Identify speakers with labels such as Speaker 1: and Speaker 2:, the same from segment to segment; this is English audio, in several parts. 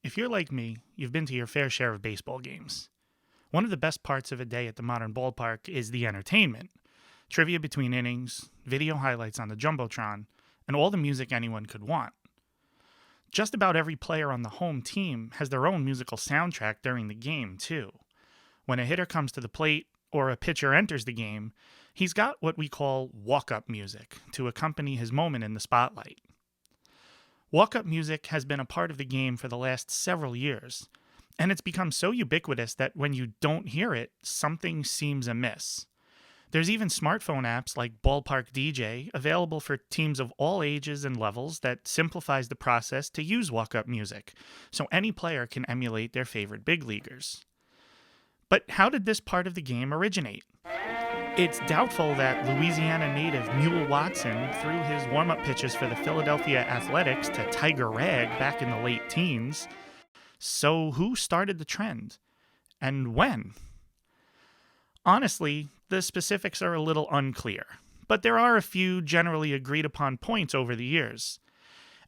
Speaker 1: If you're like me, you've been to your fair share of baseball games. One of the best parts of a day at the modern ballpark is the entertainment. Trivia between innings, video highlights on the Jumbotron, and all the music anyone could want. Just about every player on the home team has their own musical soundtrack during the game, too. When a hitter comes to the plate or a pitcher enters the game, he's got what we call walk-up music to accompany his moment in the spotlight. Walk-up music has been a part of the game for the last several years, and it's become so ubiquitous that when you don't hear it, something seems amiss. There's even smartphone apps like Ballpark DJ available for teams of all ages and levels that simplifies the process to use walk-up music, so any player can emulate their favorite big leaguers. But how did this part of the game originate? It's doubtful that Louisiana native Mule Watson threw his warm-up pitches for the Philadelphia Athletics to Tiger Rag back in the late teens. So who started the trend? And when? Honestly, the specifics are a little unclear, but there are a few generally agreed upon points over the years.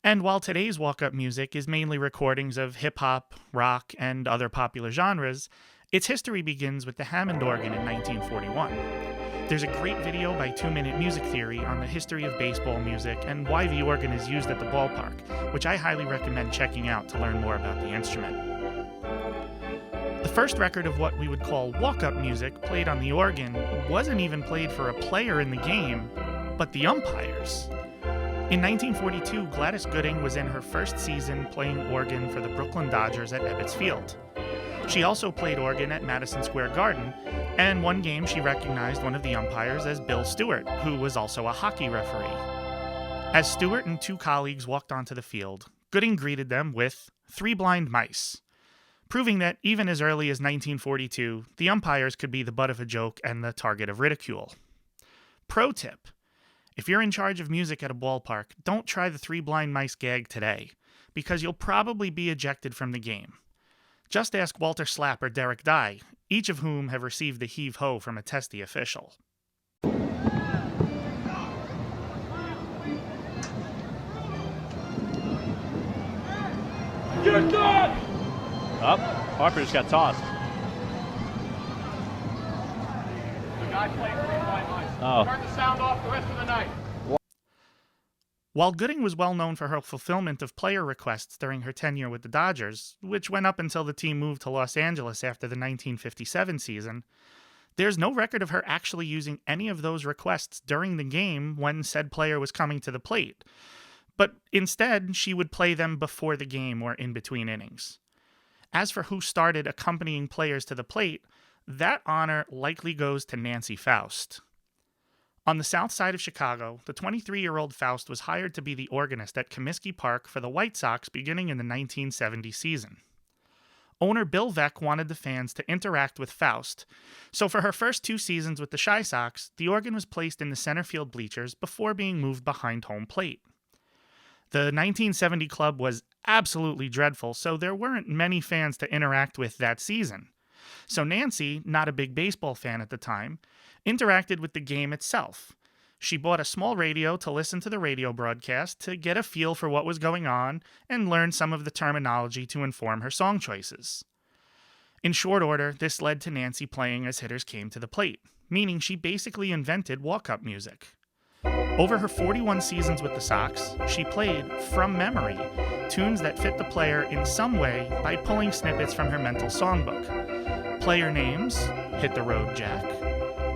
Speaker 1: And while today's walk-up music is mainly recordings of hip-hop, rock, and other popular genres, its history begins with the Hammond organ in 1941. There's a great video by 2 Minute Music Theory on the history of baseball music and why the organ is used at the ballpark, which I highly recommend checking out to learn more about the instrument. The first record of what we would call walk-up music played on the organ wasn't even played for a player in the game, but the umpires. In 1942, Gladys Goodding was in her first season playing organ for the Brooklyn Dodgers at Ebbets Field. She also played organ at Madison Square Garden, and one game she recognized one of the umpires as Bill Stewart, who was also a hockey referee. As Stewart and two colleagues walked onto the field, Goodding greeted them with "Three blind mice," proving that even as early as 1942, the umpires could be the butt of a joke and the target of ridicule. Pro tip: if you're in charge of music at a ballpark, don't try the three blind mice gag today, because you'll probably be ejected from the game. Just ask Walter Slapp or Derek Dye, each of whom have received the heave-ho from a testy official.
Speaker 2: You're done!
Speaker 3: Up. Harper just got tossed.
Speaker 2: The guy playing three blind mice.
Speaker 3: Oh.
Speaker 2: Turn the sound off the rest of the night.
Speaker 1: While Goodding was well known for her fulfillment of player requests during her tenure with the Dodgers, which went up until the team moved to Los Angeles after the 1957 season, there's no record of her actually using any of those requests during the game when said player was coming to the plate. But instead, she would play them before the game or in between innings. As for who started accompanying players to the plate, that honor likely goes to Nancy Faust. On the south side of Chicago, the 23-year-old Faust was hired to be the organist at Comiskey Park for the White Sox beginning in the 1970 season. Owner Bill Veeck wanted the fans to interact with Faust, so for her first 2 seasons with the Chi Sox, the organ was placed in the center field bleachers before being moved behind home plate. The 1970 club was absolutely dreadful, so there weren't many fans to interact with that season. So Nancy, not a big baseball fan at the time, interacted with the game itself. She bought a small radio to listen to the radio broadcast to get a feel for what was going on and learn some of the terminology to inform her song choices. In short order, this led to Nancy playing as hitters came to the plate, meaning she basically invented walk-up music. Over her 41 seasons with the Sox, she played, from memory, tunes that fit the player in some way by pulling snippets from her mental songbook. Player names, Hit the Road Jack.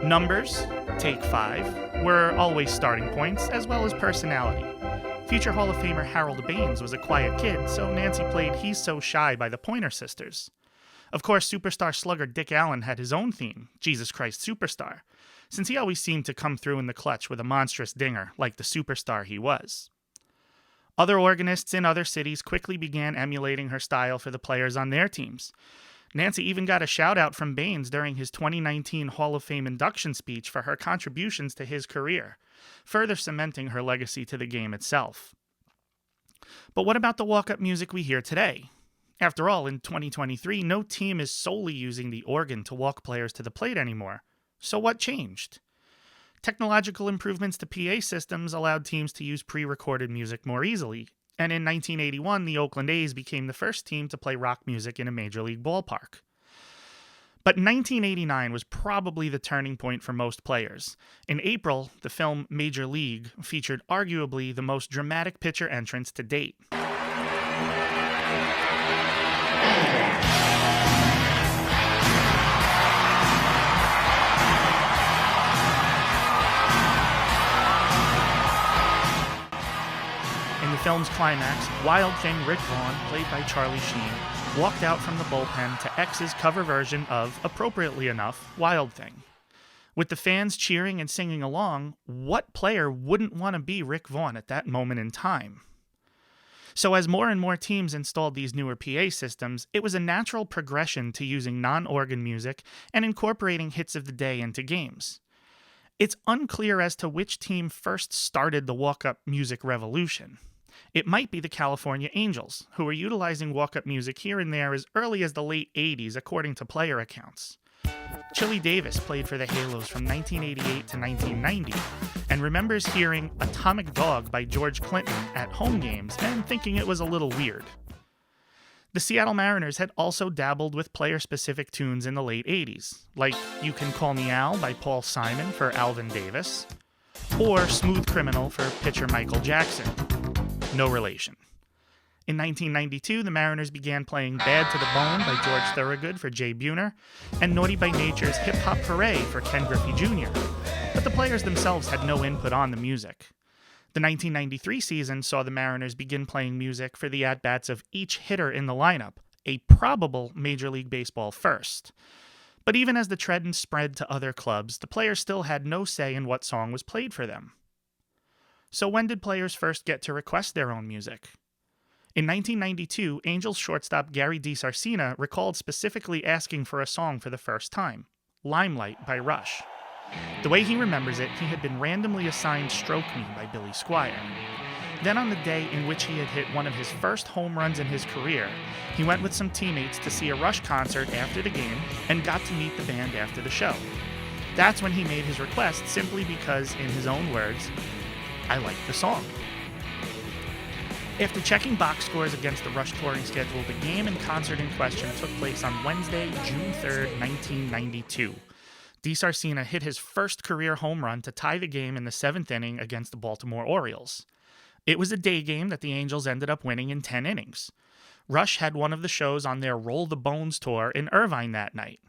Speaker 1: Numbers, Take 5, were always starting points, as well as personality. Future Hall of Famer Harold Baines was a quiet kid, so Nancy played He's So Shy by the Pointer Sisters. Of course, superstar slugger Dick Allen had his own theme, Jesus Christ Superstar, since he always seemed to come through in the clutch with a monstrous dinger, like the superstar he was. Other organists in other cities quickly began emulating her style for the players on their teams. Nancy even got a shout-out from Baines during his 2019 Hall of Fame induction speech for her contributions to his career, further cementing her legacy to the game itself. But what about the walk-up music we hear today? After all, in 2023, no team is solely using the organ to walk players to the plate anymore. So what changed? Technological improvements to PA systems allowed teams to use pre-recorded music more easily, And in 1981, the Oakland A's became the first team to play rock music in a major league ballpark. But 1989 was probably the turning point for most players. In April, the film Major League featured arguably the most dramatic pitcher entrance to date. In the film's climax, Wild Thing Rick Vaughn, played by Charlie Sheen, walked out from the bullpen to X's cover version of, appropriately enough, Wild Thing. With the fans cheering and singing along, what player wouldn't want to be Rick Vaughn at that moment in time? So as more and more teams installed these newer PA systems, it was a natural progression to using non-organ music and incorporating hits of the day into games. It's unclear as to which team first started the walk-up music revolution. It might be the California Angels, who were utilizing walk-up music here and there as early as the late 80s, according to player accounts. Chili Davis played for the Halos from 1988 to 1990, and remembers hearing Atomic Dog by George Clinton at home games and thinking it was a little weird. The Seattle Mariners had also dabbled with player-specific tunes in the late 80s, like You Can Call Me Al by Paul Simon for Alvin Davis, or Smooth Criminal for pitcher Michael Jackson. No relation. In 1992, the Mariners began playing Bad to the Bone by George Thorogood for Jay Buhner, and Naughty by Nature's Hip Hop Hooray for Ken Griffey Jr., but the players themselves had no input on the music. The 1993 season saw the Mariners begin playing music for the at-bats of each hitter in the lineup, a probable Major League Baseball first. But even as the trend spread to other clubs, the players still had no say in what song was played for them. So when did players first get to request their own music? In 1992, Angels shortstop Gary DiSarcina recalled specifically asking for a song for the first time, Limelight by Rush. The way he remembers it, he had been randomly assigned Stroke Me by Billy Squier. Then on the day in which he had hit one of his first home runs in his career, he went with some teammates to see a Rush concert after the game and got to meet the band after the show. That's when he made his request simply because, in his own words, I like the song. After checking box scores against the Rush touring schedule, the game and concert in question took place on Wednesday, June 3rd, 1992. DiSarcina hit his first career home run to tie the game in the 7th inning against the Baltimore Orioles. It was a day game that the Angels ended up winning in 10 innings. Rush had one of the shows on their Roll the Bones tour in Irvine that night.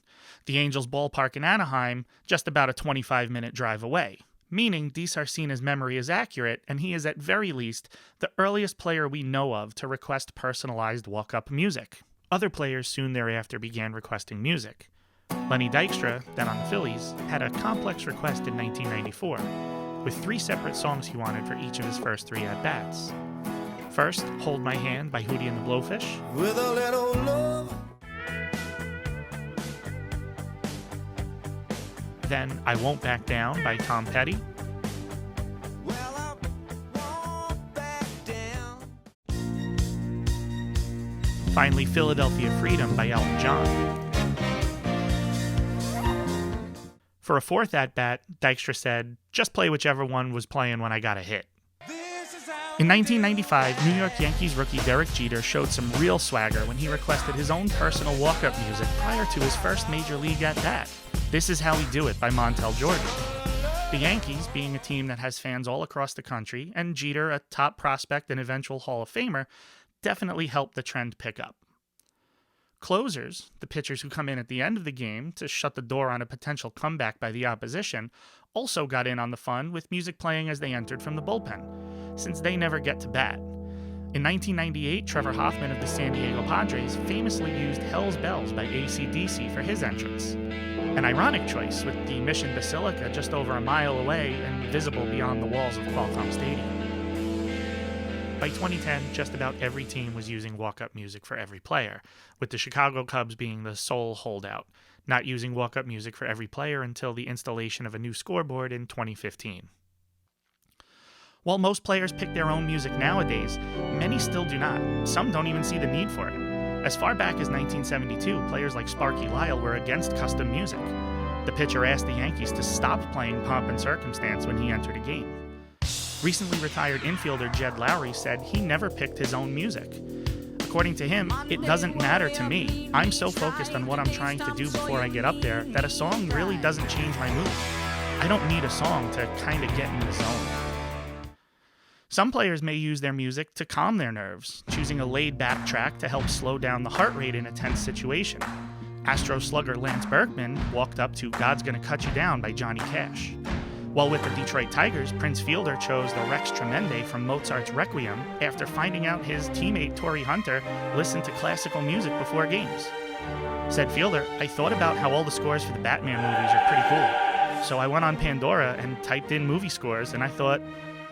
Speaker 1: The Angels ballpark in Anaheim, just about a 25-minute drive away. Meaning DiSarcina's memory is accurate, and he is at very least the earliest player we know of to request personalized walk-up music. Other players soon thereafter began requesting music. Lenny Dykstra, then on the Phillies, had a complex request in 1994, with 3 separate songs he wanted for each of his first 3 at-bats. First, Hold My Hand by Hootie and the Blowfish. With a little love. Then I Won't Back Down by Tom Petty. Finally, Philadelphia Freedom by Elton John. For a 4th at-bat, Dykstra said, just play whichever one was playing when I got a hit. In 1995, New York Yankees rookie Derek Jeter showed some real swagger when he requested his own personal walk-up music prior to his first major league at-bat. This Is How We Do It by Montel Jordan. The Yankees, being a team that has fans all across the country, and Jeter, a top prospect and eventual Hall of Famer, definitely helped the trend pick up. Closers, the pitchers who come in at the end of the game to shut the door on a potential comeback by the opposition, also got in on the fun with music playing as they entered from the bullpen, since they never get to bat. In 1998, Trevor Hoffman of the San Diego Padres famously used Hell's Bells by AC/DC for his entrance. An ironic choice, with the Mission Basilica just over a mile away and visible beyond the walls of Qualcomm Stadium. By 2010, just about every team was using walk-up music for every player, with the Chicago Cubs being the sole holdout, not using walk-up music for every player until the installation of a new scoreboard in 2015. While most players pick their own music nowadays, many still do not. Some don't even see the need for it. As far back as 1972, players like Sparky Lyle were against custom music. The pitcher asked the Yankees to stop playing Pomp and Circumstance when he entered a game. Recently retired infielder Jed Lowry said he never picked his own music. According to him, it doesn't matter to me. I'm so focused on what I'm trying to do before I get up there that a song really doesn't change my mood. I don't need a song to kind of get in the zone. Some players may use their music to calm their nerves, choosing a laid-back track to help slow down the heart rate in a tense situation. Astro slugger Lance Berkman walked up to God's Gonna Cut You Down by Johnny Cash. While with the Detroit Tigers, Prince Fielder chose the Rex Tremende from Mozart's Requiem after finding out his teammate Torrey Hunter listened to classical music before games. Said Fielder, "I thought about how all the scores for the Batman movies are pretty cool. So I went on Pandora and typed in movie scores and I thought,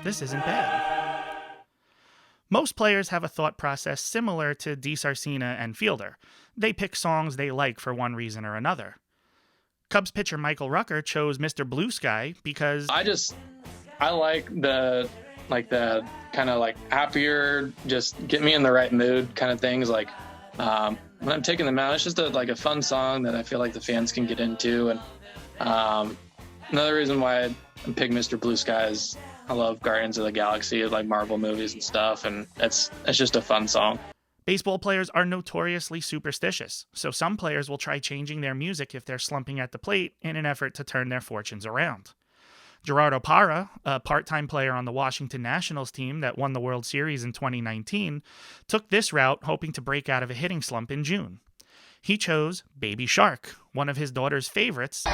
Speaker 1: this isn't bad." Most players have a thought process similar to DiSarcina and Fielder. They pick songs they like for one reason or another. Cubs pitcher Michael Rucker chose Mr. Blue Sky because
Speaker 4: I like the kind of like happier, just get me in the right mood kind of things. Like when I'm taking them out, it's just a fun song that I feel like the fans can get into. And another reason why I picked Mr. Blue Sky is I love Guardians of the Galaxy, like Marvel movies and stuff, and it's just a fun song.
Speaker 1: baseball players are notoriously superstitious, so some players will try changing their music if they're slumping at the plate in an effort to turn their fortunes around. Gerardo Parra, a part-time player on the Washington Nationals team that won the World Series in 2019, took this route hoping to break out of a hitting slump in June. He chose Baby Shark, one of his daughter's favorites,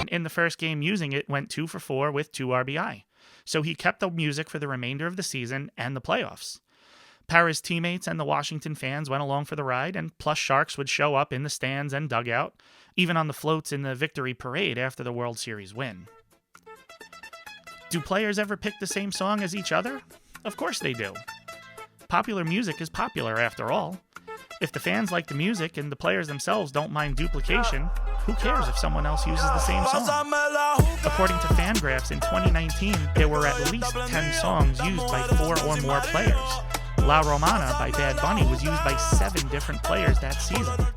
Speaker 1: in the first game using it went 2 for 4 with 2 RBI. So he kept the music for the remainder of the season and the playoffs. Parra's teammates and the Washington fans went along for the ride, and plus Sharks would show up in the stands and dugout, even on the floats in the victory parade after the World Series win. Do players ever pick the same song as each other? Of course they do. Popular music is popular after all. If the fans like the music and the players themselves don't mind duplication, who cares if someone else uses the same song? According to Fangraphs, in 2019, there were at least 10 songs used by 4 or more players. La Romana by Bad Bunny was used by 7 different players that season.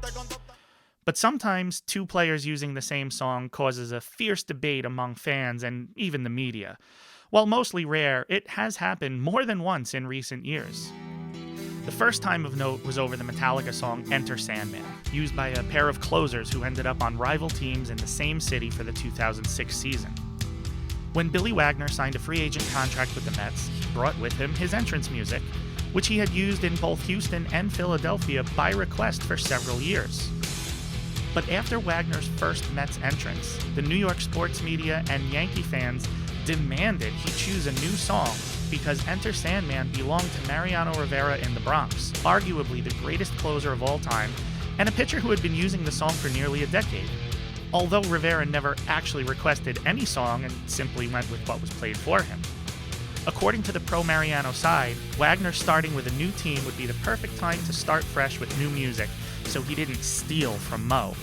Speaker 1: But sometimes 2 players using the same song causes a fierce debate among fans and even the media. While mostly rare, it has happened more than once in recent years. The first time of note was over the Metallica song Enter Sandman, used by a pair of closers who ended up on rival teams in the same city for the 2006 season. When Billy Wagner signed a free agent contract with the Mets, he brought with him his entrance music, which he had used in both Houston and Philadelphia by request for several years. But after Wagner's first Mets entrance, the New York sports media and Yankee fans demanded he choose a new song because Enter Sandman belonged to Mariano Rivera in the Bronx, arguably the greatest closer of all time, and a pitcher who had been using the song for nearly a decade. Although Rivera never actually requested any song and simply went with what was played for him. According to the pro-Mariano side, Wagner starting with a new team would be the perfect time to start fresh with new music, so he didn't steal from Mo.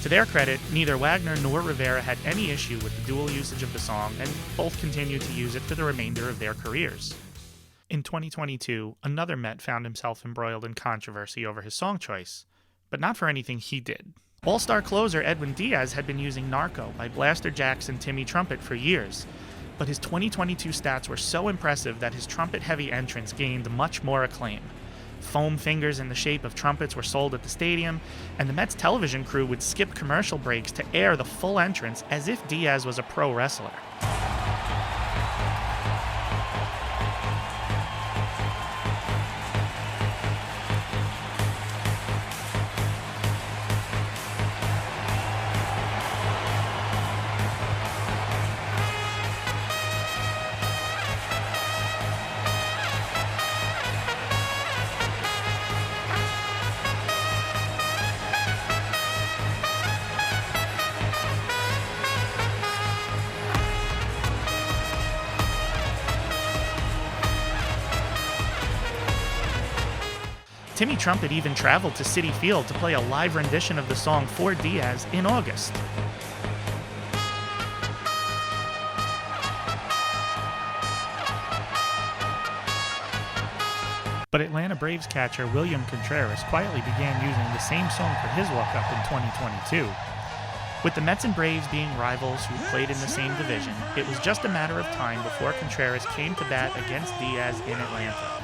Speaker 1: To their credit, neither Wagner nor Rivera had any issue with the dual usage of the song, and both continued to use it for the remainder of their careers. In 2022, another Met found himself embroiled in controversy over his song choice, but not for anything he did. All-star closer Edwin Diaz had been using Narco by Blaster Jackson Timmy Trumpet for years, but his 2022 stats were so impressive that his trumpet-heavy entrance gained much more acclaim. Foam fingers in the shape of trumpets were sold at the stadium, and the Mets television crew would skip commercial breaks to air the full entrance as if Diaz was a pro wrestler. Timmy Trumpet even traveled to Citi Field to play a live rendition of the song for Diaz in August. But Atlanta Braves catcher William Contreras quietly began using the same song for his walk-up in 2022. With the Mets and Braves being rivals who played in the same division, it was just a matter of time before Contreras came to bat against Diaz in Atlanta.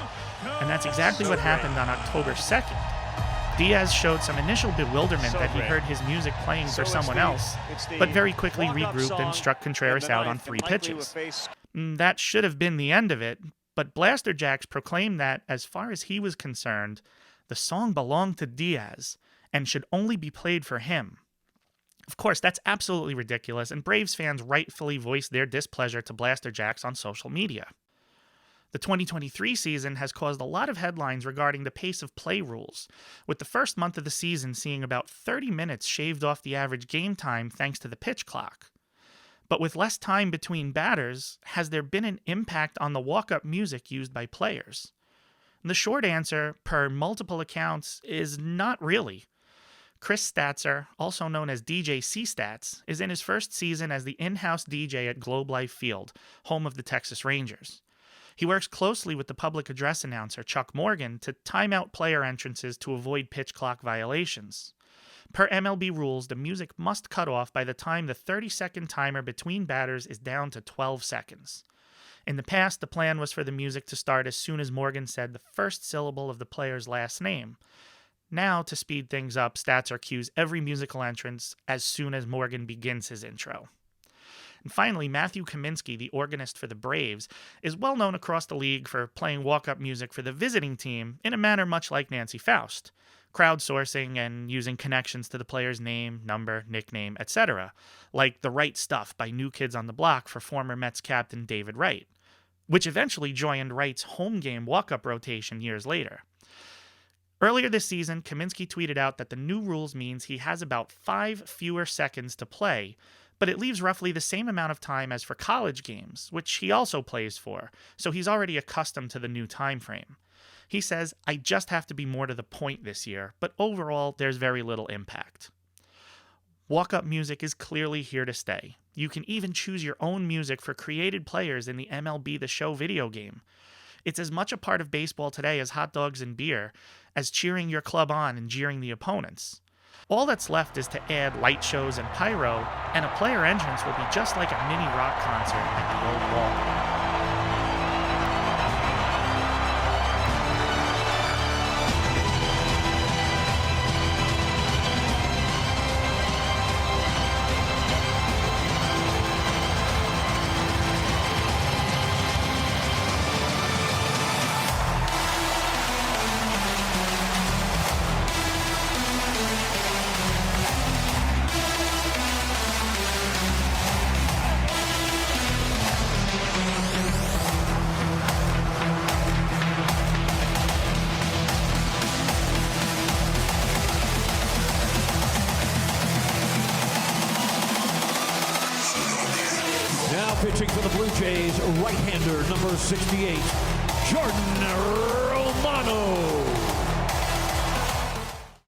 Speaker 1: And that's exactly what happened on October 2nd. Diaz showed some initial bewilderment that he heard his music playing for someone else, but very quickly regrouped and struck Contreras out on 3 pitches. That should have been the end of it, but Blaster Jacks proclaimed that, as far as he was concerned, the song belonged to Diaz and should only be played for him. Of course, that's absolutely ridiculous, and Braves fans rightfully voiced their displeasure to Blaster Jacks on social media. The 2023 season has caused a lot of headlines regarding the pace of play rules, with the first month of the season seeing about 30 minutes shaved off the average game time thanks to the pitch clock. But with less time between batters, has there been an impact on the walk-up music used by players? The short answer, per multiple accounts, is not really. Chris Statzer, also known as DJ C-Stats, is in his first season as the in-house DJ at Globe Life Field, home of the Texas Rangers. He works closely with the public address announcer Chuck Morgan to time out player entrances to avoid pitch clock violations. Per MLB rules, the music must cut off by the time the 30-second timer between batters is down to 12 seconds. In the past, the plan was for the music to start as soon as Morgan said the first syllable of the player's last name. Now, to speed things up, Statzer cues every musical entrance as soon as Morgan begins his intro. And finally, Matthew Comiskey, the organist for the Braves, is well known across the league for playing walk-up music for the visiting team in a manner much like Nancy Faust, crowdsourcing and using connections to the player's name, number, nickname, etc., like The Right Stuff by New Kids on the Block for former Mets captain David Wright, which eventually joined Wright's home game walk-up rotation years later. Earlier this season, Comiskey tweeted out that the new rules means he has about 5 fewer seconds to play, but it leaves roughly the same amount of time as for college games, which he also plays for, so he's already accustomed to the new time frame. He says, "I just have to be more to the point this year, but overall, there's very little impact." Walk-up music is clearly here to stay. You can even choose your own music for created players in the MLB The Show video game. It's as much a part of baseball today as hot dogs and beer, as cheering your club on and jeering the opponents. All that's left is to add light shows and pyro, and a player entrance will be just like a mini rock concert at the old wall.
Speaker 5: Pitching for the Blue Jays, right-hander number 68, Jordan Romano.